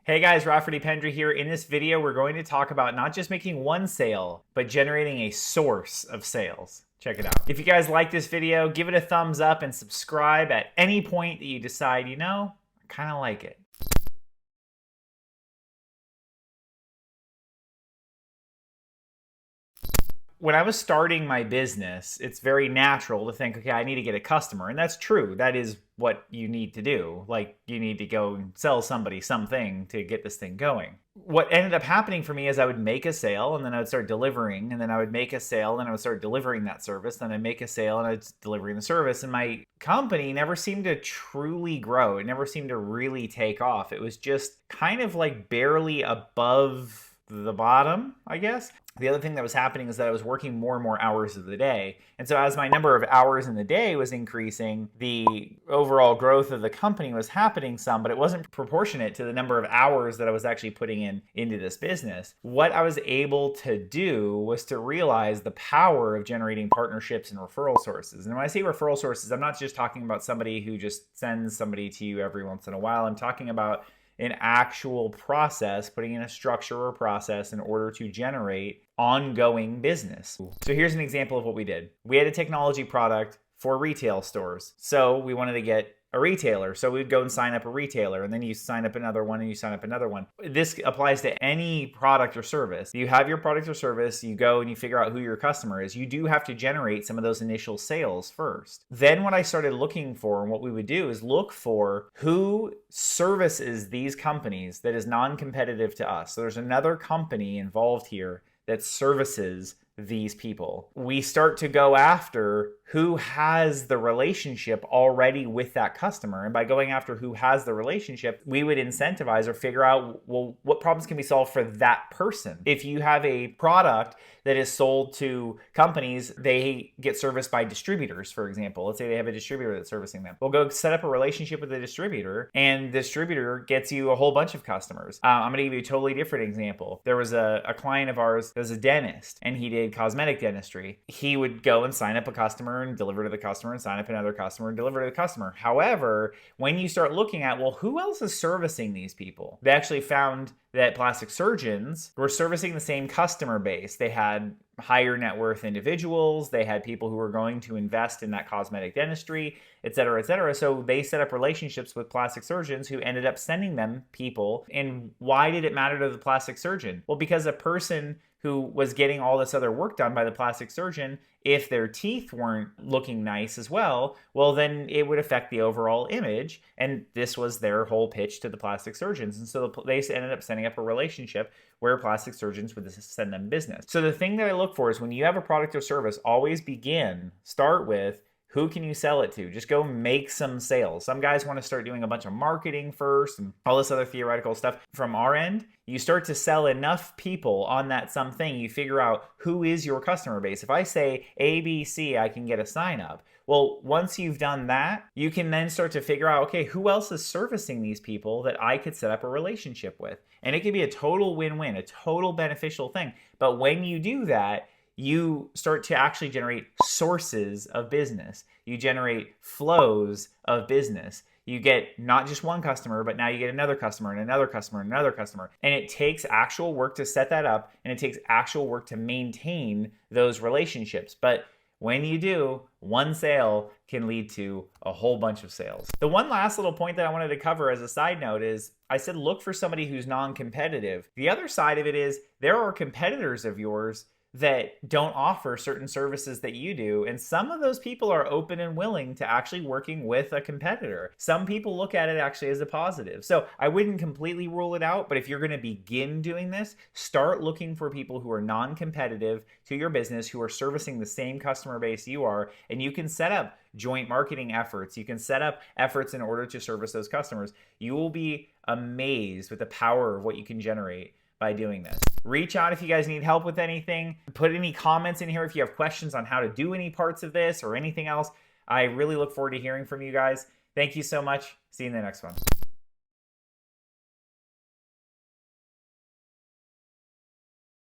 Hey guys, Rafferty Pendery here. In this video, we're going to talk about not just making one sale, but generating a source of sales. Check it out. If you guys like this video, give it a thumbs up and subscribe at any point that you decide, I kind of like it. When I was starting my business, it's very natural to think, okay, I need to get a customer. And that's true. That is what you need to do. Like, you need to go and sell somebody something to get this thing going. What ended up happening for me is I would make a sale and then I would start delivering, and then I would make a sale and I would start delivering that service. Then I'd make a sale and I was delivering the service. And my company never seemed to truly grow. It never seemed to really take off. It was just kind of like barely above the bottom, I guess. The other thing that was happening is that I was working more and more hours of the day. And so as my number of hours in the day was increasing, the overall growth of the company was happening some, but it wasn't proportionate to the number of hours that I was actually putting into this business. What I was able to do was to realize the power of generating partnerships and referral sources. And when I say referral sources, I'm not just talking about somebody who just sends somebody to you every once in a while. I'm talking about an actual process, putting in a structure or process in order to generate ongoing business. So here's an example of what we did. We had a technology product for retail stores. So we wanted to get a retailer. So we'd go and sign up a retailer, and then you sign up another one and you sign up another one. This applies to any product or service. You have your product or service, you go and you figure out who your customer is. You do have to generate some of those initial sales first. Then what I started looking for, and what we would do, is look for who services these companies that is non-competitive to us. So there's another company involved here that services these people. We start to go after who has the relationship already with that customer. And by going after who has the relationship, we would incentivize or figure out, well, what problems can we solve for that person? If you have a product that is sold to companies, they get serviced by distributors, for example. Let's say they have a distributor that's servicing them. We'll go set up a relationship with the distributor, and the distributor gets you a whole bunch of customers. I'm going to give you a totally different example. There was a client of ours that was a dentist, and he did cosmetic dentistry. He would go and sign up a customer and deliver to the customer, and sign up another customer and deliver to the customer. However, when you start looking at, well, who else is servicing these people? They actually found that plastic surgeons were servicing the same customer base. They had higher net worth individuals. They had people who were going to invest in that cosmetic dentistry, et cetera, et cetera. So they set up relationships with plastic surgeons who ended up sending them people. And why did it matter to the plastic surgeon? Well, because a person who was getting all this other work done by the plastic surgeon, if their teeth weren't looking nice as well, well, then it would affect the overall image. And this was their whole pitch to the plastic surgeons. And so they ended up setting up a relationship where plastic surgeons would send them business. So the thing that I look for is, when you have a product or service, always start with, who can you sell it to? Just go make some sales. Some guys want to start doing a bunch of marketing first and all this other theoretical stuff. From our end, you start to sell enough people on that something, you figure out who is your customer base. If I say ABC, I can get a sign up. Well, once you've done that, you can then start to figure out, okay, who else is servicing these people that I could set up a relationship with? And it could be a total win-win, a total beneficial thing. But when you do that, you start to actually generate sources of business. You generate flows of business. You get not just one customer, but now you get another customer and another customer and another customer. And it takes actual work to set that up, and it takes actual work to maintain those relationships. But when you do, one sale can lead to a whole bunch of sales. The one last little point that I wanted to cover as a side note is, I said look for somebody who's non-competitive. The other side of it is, there are competitors of yours that don't offer certain services that you do. And some of those people are open and willing to actually working with a competitor. Some people look at it actually as a positive. So I wouldn't completely rule it out, but if you're going to begin doing this, start looking for people who are non-competitive to your business, who are servicing the same customer base you are, and you can set up joint marketing efforts. You can set up efforts in order to service those customers. You will be amazed with the power of what you can generate by doing this. Reach out if you guys need help with anything. Put any comments in here if you have questions on how to do any parts of this or anything else. I really look forward to hearing from you guys. Thank you so much. See you in the next one.